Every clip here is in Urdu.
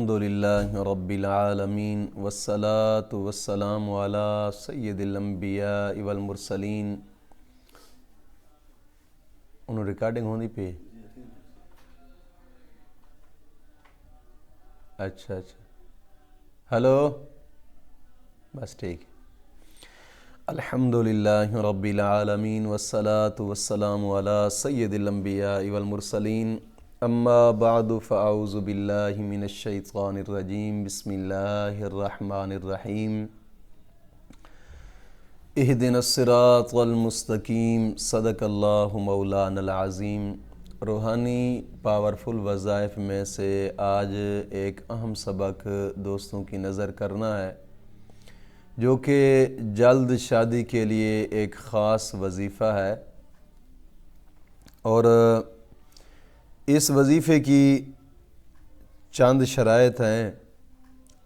الحمدللہ رب العالمین والصلاة والسلام علی سید الانبیاء والمرسلین۔ انہوں ریکارڈنگ ہوندی پہ اچھا ہلو بس ٹھیک۔ الحمدللہ رب العالمین والصلاة والسلام علی سید الانبیاء والمرسلین، اما بعد فاعوذ باللہ من الشیطان الرجیم، بسم اللہ الرحمن الرحیم۔ اہدنا الصراط المستقیم، صدق اللہ مولانا العظیم۔ روحانی پاورفل وظائف میں سے آج ایک اہم سبق دوستوں کی نظر کرنا ہے، جو کہ جلد شادی کے لیے ایک خاص وظیفہ ہے، اور اس وظیفے کی چند شرائط ہیں،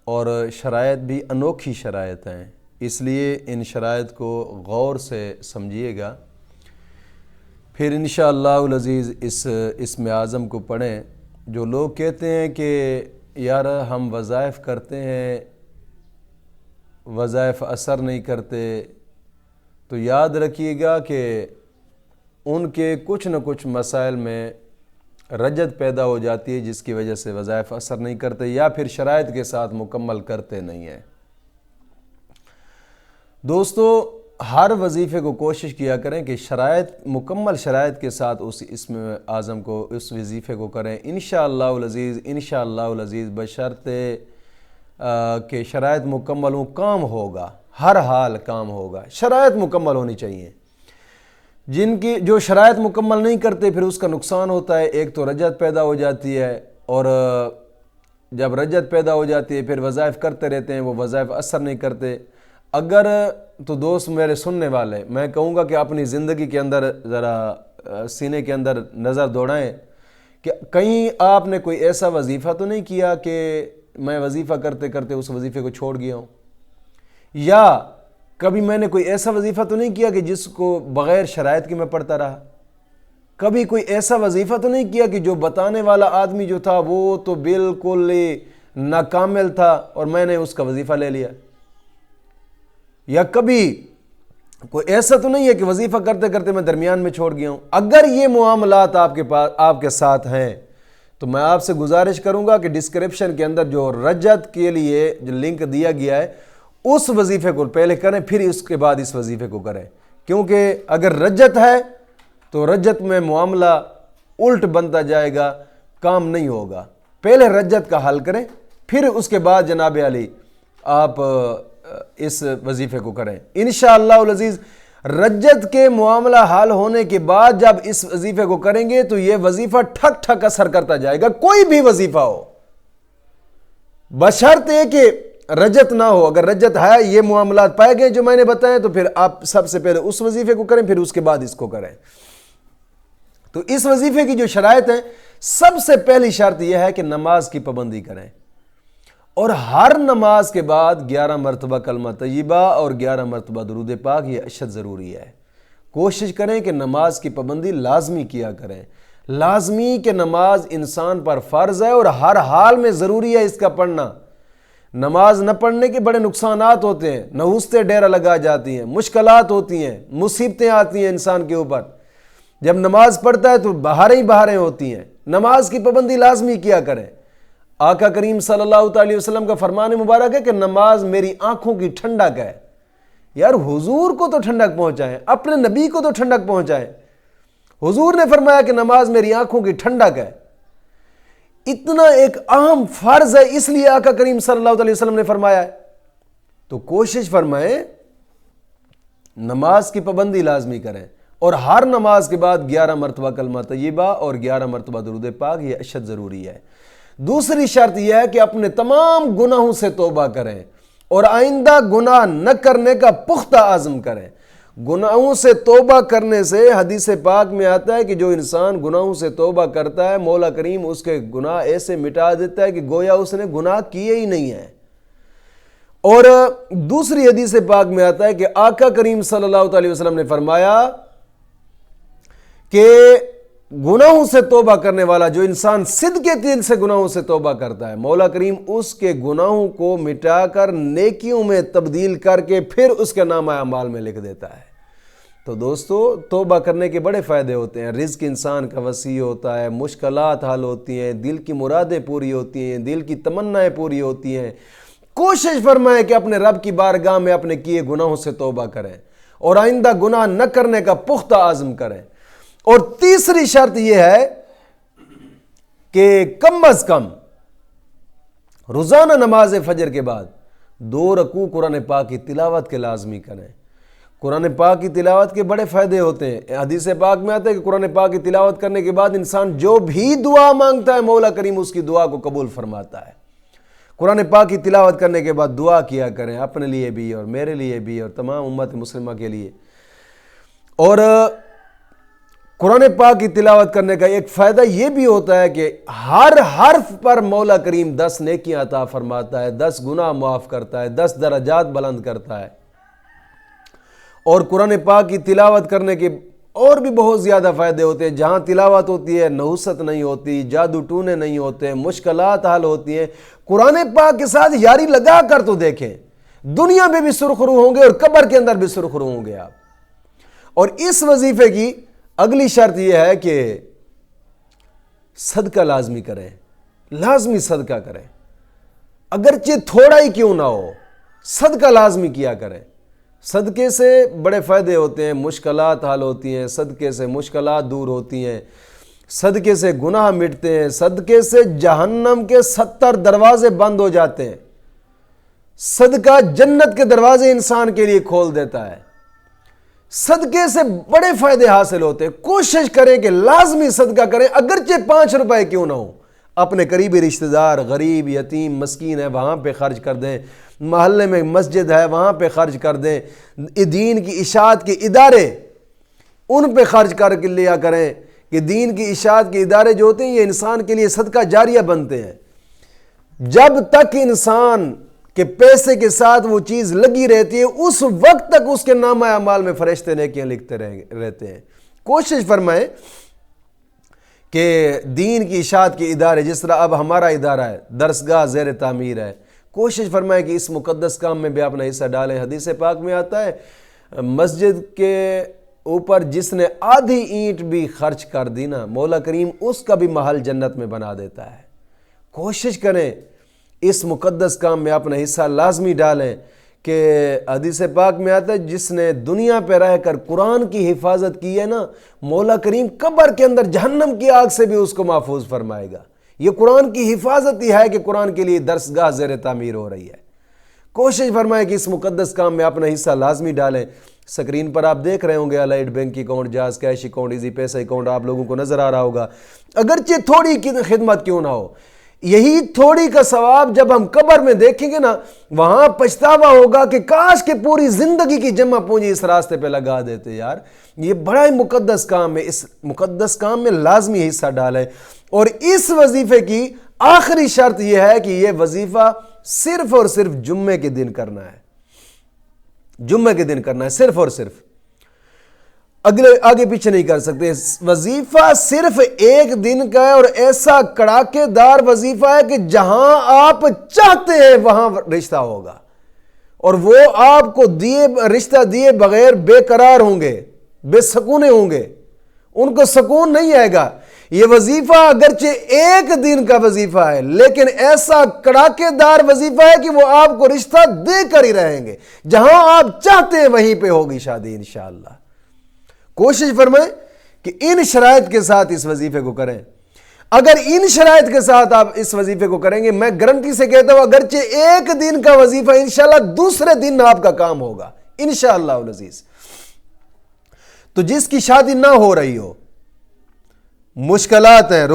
اور شرائط بھی انوکھی شرائط ہیں، اس لیے ان شرائط کو غور سے سمجھیے گا۔ پھر انشاءاللہ العزیز اس اسم اعظم کو پڑھیں۔ جو لوگ کہتے ہیں کہ یار ہم وظائف کرتے ہیں، وظائف اثر نہیں کرتے، تو یاد رکھیے گا کہ ان کے کچھ نہ کچھ مسائل میں رجت پیدا ہو جاتی ہے، جس کی وجہ سے وظائف اثر نہیں کرتے یا پھر شرائط کے ساتھ مکمل کرتے نہیں ہیں۔ دوستو، ہر وظیفے کو کوشش کیا کریں کہ مکمل شرائط کے ساتھ اس اسم اعظم کو، اس وظیفے کو کریں، انشاءاللہ العزیز بشرطے کہ شرائط مکمل ہوں، کام ہوگا، ہر حال کام ہوگا۔ شرائط مکمل ہونی چاہیے۔ جن کی جو شرائط مکمل نہیں کرتے پھر اس کا نقصان ہوتا ہے۔ ایک تو رجت پیدا ہو جاتی ہے، اور جب رجت پیدا ہو جاتی ہے پھر وظائف کرتے رہتے ہیں، وہ وظائف اثر نہیں کرتے۔ اگر تو دوست میرے سننے والے، میں کہوں گا کہ اپنی زندگی کے اندر ذرا سینے کے اندر نظر دوڑائیں کہ کہیں آپ نے کوئی ایسا وظیفہ تو نہیں کیا کہ میں وظیفہ کرتے کرتے اس وظیفے کو چھوڑ گیا ہوں، یا کبھی میں نے کوئی ایسا وظیفہ تو نہیں کیا کہ جس کو بغیر شرائط کے میں پڑھتا رہا، کبھی کوئی ایسا وظیفہ تو نہیں کیا کہ جو بتانے والا آدمی جو تھا وہ تو بالکل ناکامل تھا اور میں نے اس کا وظیفہ لے لیا، یا کبھی کوئی ایسا تو نہیں ہے کہ وظیفہ کرتے کرتے میں درمیان میں چھوڑ گیا ہوں۔ اگر یہ معاملات آپ کے ساتھ ہیں تو میں آپ سے گزارش کروں گا کہ ڈسکرپشن کے اندر جو رجت کے لیے جو لنک دیا گیا ہے اس وظیفے کو پہلے کریں، پھر اس کے بعد اس وظیفے کو کریں، کیونکہ اگر رجت ہے تو رجت میں معاملہ الٹ بنتا جائے گا، کام نہیں ہوگا۔ پہلے رجت کا حل کریں، پھر اس کے بعد جناب علی آپ اس وظیفے کو کریں انشاءاللہ العزیز۔ رجت کے معاملہ حل ہونے کے بعد جب اس وظیفے کو کریں گے تو یہ وظیفہ ٹھک ٹھک اثر کرتا جائے گا، کوئی بھی وظیفہ ہو، بشرطے کہ رجت نہ ہو۔ اگر رجت ہے، یہ معاملات پائے گئے جو میں نے بتائے، تو پھر آپ سب سے پہلے اس وظیفے کو کریں، پھر اس کے بعد اس کو کریں۔ تو اس وظیفے کی جو شرائط ہیں، سب سے پہلی شرط یہ ہے کہ نماز کی پابندی کریں، اور ہر نماز کے بعد 11 مرتبہ کلمہ طیبہ اور 11 مرتبہ درود پاک، یہ اشد ضروری ہے۔ کوشش کریں کہ نماز کی پابندی لازمی کیا کریں، لازمی کہ نماز انسان پر فرض ہے اور ہر حال میں ضروری ہے اس کا پڑھنا۔ نماز نہ پڑھنے کے بڑے نقصانات ہوتے ہیں، نحوستیں ڈیرہ لگا جاتی ہیں، مشکلات ہوتی ہیں، مصیبتیں آتی ہیں انسان کے اوپر۔ جب نماز پڑھتا ہے تو بہاریں ہی بہاریں ہوتی ہیں۔ نماز کی پابندی لازمی کیا کریں۔ آقا کریم صلی اللہ علیہ وسلم کا فرمان مبارک ہے کہ نماز میری آنکھوں کی ٹھنڈک ہے۔ یار حضور کو تو ٹھنڈک پہنچائیں، اپنے نبی کو تو ٹھنڈک پہنچائیں۔ حضور نے فرمایا کہ نماز میری آنکھوں کی ٹھنڈک ہے۔ اتنا ایک اہم فرض ہے، اس لیے آقا کریم صلی اللہ علیہ وسلم نے فرمایا ہے۔ تو کوشش فرمائیں نماز کی پابندی لازمی کریں، اور ہر نماز کے بعد 11 مرتبہ کلمہ طیبہ اور 11 مرتبہ درود پاک، یہ اشد ضروری ہے۔ دوسری شرط یہ ہے کہ اپنے تمام گناہوں سے توبہ کریں اور آئندہ گناہ نہ کرنے کا پختہ عزم کریں۔ گناہوں سے توبہ کرنے سے حدیث پاک میں آتا ہے کہ جو انسان گناہوں سے توبہ کرتا ہے، مولا کریم اس کے گناہ ایسے مٹا دیتا ہے کہ گویا اس نے گناہ کیے ہی نہیں ہیں۔ اور دوسری حدیث پاک میں آتا ہے کہ آقا کریم صلی اللہ علیہ وسلم نے فرمایا کہ گناہوں سے توبہ کرنے والا، جو انسان صدقے دل سے گناہوں سے توبہ کرتا ہے، مولا کریم اس کے گناہوں کو مٹا کر نیکیوں میں تبدیل کر کے پھر اس کے نامہ اعمال میں لکھ دیتا ہے۔ تو دوستو، توبہ کرنے کے بڑے فائدے ہوتے ہیں۔ رزق انسان کا وسیع ہوتا ہے، مشکلات حل ہوتی ہیں، دل کی مرادیں پوری ہوتی ہیں، دل کی تمنائیں پوری ہوتی ہیں۔ کوشش فرمائیں کہ اپنے رب کی بارگاہ میں اپنے کیے گناہوں سے توبہ کریں اور آئندہ گناہ نہ کرنے کا پختہ عزم کریں۔ اور تیسری شرط یہ ہے کہ کم از کم روزانہ نماز فجر کے بعد 2 رکوع قرآن پاک کی تلاوت کے لازمی کریں۔ قرآن پاک کی تلاوت کے بڑے فائدے ہوتے ہیں۔ حدیث پاک میں آتا ہے کہ قرآن پاک کی تلاوت کرنے کے بعد انسان جو بھی دعا مانگتا ہے مولا کریم اس کی دعا کو قبول فرماتا ہے۔ قرآن پاک کی تلاوت کرنے کے بعد دعا کیا کریں، اپنے لیے بھی اور میرے لیے بھی اور تمام امت مسلمہ کے لیے۔ اور قرآن پاک کی تلاوت کرنے کا ایک فائدہ یہ بھی ہوتا ہے کہ ہر حرف پر مولا کریم 10 نیکیاں عطا فرماتا ہے، 10 گناہ معاف کرتا ہے، 10 درجات بلند کرتا ہے۔ اور قرآن پاک کی تلاوت کرنے کے اور بھی بہت زیادہ فائدے ہوتے ہیں۔ جہاں تلاوت ہوتی ہے نحوست نہیں ہوتی، جادو ٹونے نہیں ہوتے، مشکلات حل ہوتی ہیں۔ قرآن پاک کے ساتھ یاری لگا کر تو دیکھیں، دنیا میں بھی سرخرو ہوں گے اور قبر کے اندر بھی سرخرو ہوں گے آپ۔ اور اس وظیفے کی اگلی شرط یہ ہے کہ صدقہ لازمی کریں، لازمی صدقہ کریں، اگرچہ تھوڑا ہی کیوں نہ ہو، صدقہ لازمی کیا کریں۔ صدقے سے بڑے فائدے ہوتے ہیں، مشکلات حل ہوتی ہیں، صدقے سے مشکلات دور ہوتی ہیں، صدقے سے گناہ مٹتے ہیں، صدقے سے جہنم کے 70 دروازے بند ہو جاتے ہیں۔ صدقہ جنت کے دروازے انسان کے لیے کھول دیتا ہے۔ صدقے سے بڑے فائدے حاصل ہوتے ہیں۔ کوشش کریں کہ لازمی صدقہ کریں، اگرچہ 5 روپے کیوں نہ ہو۔ اپنے قریبی رشتہ دار، غریب، یتیم، مسکین ہے، وہاں پہ خرچ کر دیں۔ محلے میں مسجد ہے، وہاں پہ خرچ کر دیں۔ دین کی اشاعت کے ادارے، ان پہ خرچ کر کے لیا کریں کہ دین کی اشاعت کے ادارے جو ہوتے ہیں یہ انسان کے لیے صدقہ جاریہ بنتے ہیں۔ جب تک انسان کہ پیسے کے ساتھ وہ چیز لگی رہتی ہے، اس وقت تک اس کے نامہ اعمال میں فرشتے نیکیاں لکھتے رہتے ہیں۔ کوشش فرمائیں کہ دین کی اشاعت کے ادارے، جس طرح اب ہمارا ادارہ ہے، درسگاہ زیر تعمیر ہے، کوشش فرمائیں کہ اس مقدس کام میں بھی اپنا حصہ ڈالیں۔ حدیث پاک میں آتا ہے مسجد کے اوپر جس نے آدھی اینٹ بھی خرچ کر دی نا، مولا کریم اس کا بھی محل جنت میں بنا دیتا ہے۔ کوشش کریں اس مقدس کام میں اپنا حصہ لازمی ڈالیں کہ حدیث پاک میں آتا ہے جس نے دنیا پہ رہ کر قرآن کی حفاظت کی ہے نا، مولا کریم قبر کے اندر جہنم کی آگ سے بھی اس کو محفوظ فرمائے گا۔ یہ قرآن کی حفاظت ہی ہے کہ قرآن کے لیے درسگاہ زیر تعمیر ہو رہی ہے۔ کوشش فرمائیں کہ اس مقدس کام میں اپنا حصہ لازمی ڈالیں۔ سکرین پر آپ دیکھ رہے ہوں گے allied bank account, jazz cash account, easy پیسہ اکاؤنٹ آپ لوگوں کو نظر آ رہا ہوگا۔ اگرچہ تھوڑی کی خدمت کیوں نہ ہو، یہی تھوڑی کا ثواب جب ہم قبر میں دیکھیں گے نا، وہاں پچھتاوا ہوگا کہ کاش کہ پوری زندگی کی جمع پونجی اس راستے پہ لگا دیتے۔ یار یہ بڑا ہی مقدس کام ہے، اس مقدس کام میں لازمی حصہ ڈالیں۔ اور اس وظیفے کی آخری شرط یہ ہے کہ یہ وظیفہ صرف اور صرف جمعے کے دن کرنا ہے۔ جمعے کے دن کرنا ہے صرف اور صرف، آگے پیچھے نہیں کر سکتے۔ وظیفہ صرف ایک دن کا ہے اور ایسا کڑاکے دار وظیفہ ہے کہ جہاں آپ چاہتے ہیں وہاں رشتہ ہوگا، اور وہ آپ کو رشتہ دیے بغیر بے قرار ہوں گے، بے سکونے ہوں گے، ان کو سکون نہیں آئے گا۔ یہ وظیفہ اگرچہ ایک دن کا وظیفہ ہے لیکن ایسا کڑاکے دار وظیفہ ہے کہ وہ آپ کو رشتہ دے کر ہی رہیں گے، جہاں آپ چاہتے ہیں وہیں پہ ہوگی شادی انشاءاللہ۔ کوشش فرمائیں کہ ان شرائط کے ساتھ اس وظیفے کو کریں۔ اگر ان شرائط کے ساتھ آپ اس وظیفے کو کریں گے، میں گارنٹی سے کہتا ہوں اگرچہ ایک دن کا وظیفہ انشاءاللہ دوسرے دن آپ کا کام ہوگا انشاءاللہ العزیز۔ تو جس کی شادی نہ ہو رہی ہو، مشکلات ہیں،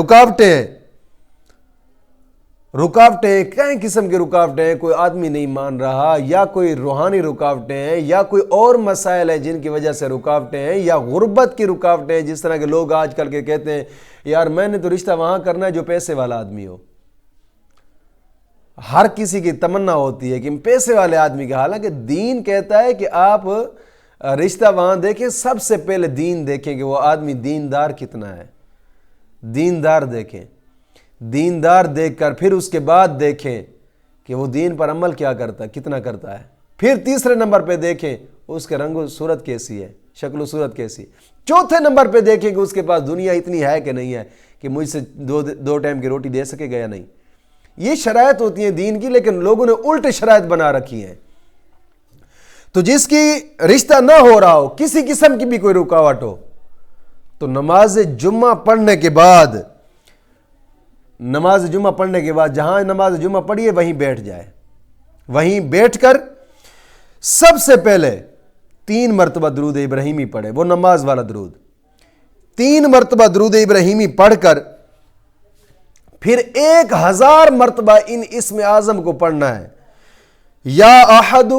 رکاوٹیں کئی قسم کی رکاوٹیں ہیں، کوئی آدمی نہیں مان رہا، یا کوئی روحانی رکاوٹیں ہیں، یا کوئی اور مسائل ہیں جن کی وجہ سے رکاوٹیں ہیں، یا غربت کی رکاوٹیں ہیں، جس طرح کے لوگ آج کل کے کہتے ہیں یار میں نے تو رشتہ وہاں کرنا ہے جو پیسے والا آدمی ہو۔ ہر کسی کی تمنا ہوتی ہے کہ پیسے والے آدمی کا، حالانکہ دین کہتا ہے کہ آپ رشتہ وہاں دیکھیں، سب سے پہلے دین دیکھیں کہ وہ آدمی دیندار کتنا ہے، دیندار دیکھیں، دیندار دیکھ کر پھر اس کے بعد دیکھیں کہ وہ دین پر عمل کیا کرتا ہے، کتنا کرتا ہے. پھر تیسرے نمبر پہ دیکھیں اس کے رنگ و صورت کیسی ہے، شکل و صورت کیسی. چوتھے نمبر پہ دیکھیں کہ اس کے پاس دنیا اتنی ہے کہ نہیں ہے کہ مجھ سے دو ٹائم کی روٹی دے سکے گا یا نہیں. یہ شرائط ہوتی ہیں دین کی، لیکن لوگوں نے الٹ شرائط بنا رکھی ہیں. تو جس کی رشتہ نہ ہو رہا ہو، کسی قسم کی بھی کوئی رکاوٹ ہو، تو نماز جمعہ پڑھنے کے بعد جہاں نماز جمعہ پڑھیے وہیں بیٹھ جائے. وہیں بیٹھ کر سب سے پہلے 3 مرتبہ درود ابراہیمی پڑھے، وہ نماز والا درود. 3 مرتبہ درود ابراہیمی پڑھ کر پھر 1000 مرتبہ ان اسم اعظم کو پڑھنا ہے. یا احد،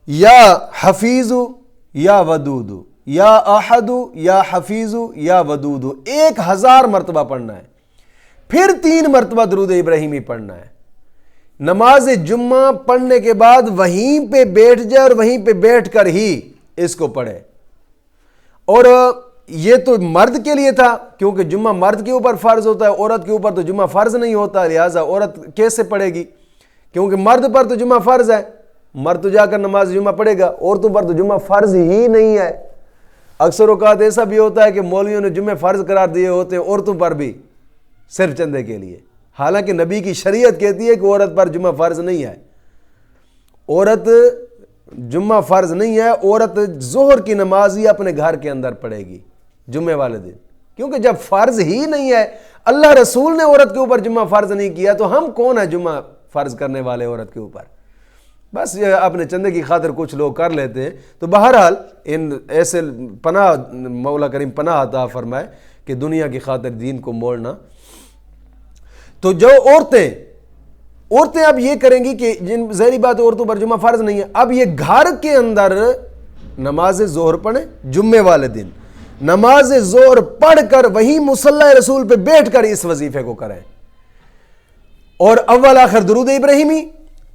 یا حفیظ، یا ودود، یا احد، یا حفیظ، یا ودود، 1000 مرتبہ پڑھنا ہے. پھر 3 مرتبہ درود ابراہیمی پڑھنا ہے. نماز جمعہ پڑھنے کے بعد وہیں پہ بیٹھ جائے اور وہیں پہ بیٹھ کر ہی اس کو پڑھے. اور یہ تو مرد کے لیے تھا، کیونکہ جمعہ مرد کے اوپر فرض ہوتا ہے، عورت کے اوپر تو جمعہ فرض نہیں ہوتا، لہٰذا عورت کیسے پڑھے گی؟ کیونکہ مرد پر تو جمعہ فرض ہے، مرد تو جا کر نماز جمعہ پڑھے گا. عورتوں پر تو جمعہ فرض ہی نہیں ہے. اکثر اوقات ایسا بھی ہوتا ہے کہ مولویوں نے جمعے فرض قرار دیے ہوتے ہیں عورتوں پر بھی، صرف چندے کے لیے. حالانکہ نبی کی شریعت کہتی ہے کہ عورت پر جمعہ فرض نہیں ہے. عورت جمعہ فرض نہیں ہے، عورت ظہر کی نماز ہی اپنے گھر کے اندر پڑھے گی جمعے والے دن. کیونکہ جب فرض ہی نہیں ہے، اللہ رسول نے عورت کے اوپر جمعہ فرض نہیں کیا، تو ہم کون ہیں جمعہ فرض کرنے والے عورت کے اوپر؟ بس اپنے چندے کی خاطر کچھ لوگ کر لیتے ہیں. تو بہرحال ان ایسے پناہ مولا کریم پناہ عطا فرمائے کہ دنیا کی خاطر دین کو موڑنا. تو جو عورتیں اب یہ کریں گی کہ جن ظاہری بات عورتوں پر جمعہ فرض نہیں ہے، اب یہ گھر کے اندر نماز ظہر پڑھیں جمعے والے دن. نماز ظہر پڑھ کر وہیں مصلی رسول پہ بیٹھ کر اس وظیفے کو کریں. اور اول آخر درود ابراہیمی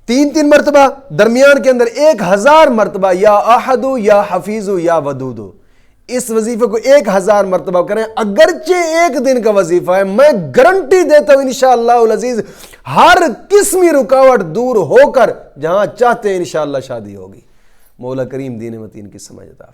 3 مرتبہ، درمیان کے اندر 1000 مرتبہ یا احد، یا حفیظ، یا ودود. اس وظیفے کو 1000 مرتبہ کریں. اگرچہ ایک دن کا وظیفہ ہے، میں گارنٹی دیتا ہوں انشاءاللہ العزیز ہر قسمی رکاوٹ دور ہو کر جہاں چاہتے ہیں انشاءاللہ شادی ہوگی. مولا کریم دین متین کی سمجھ عطا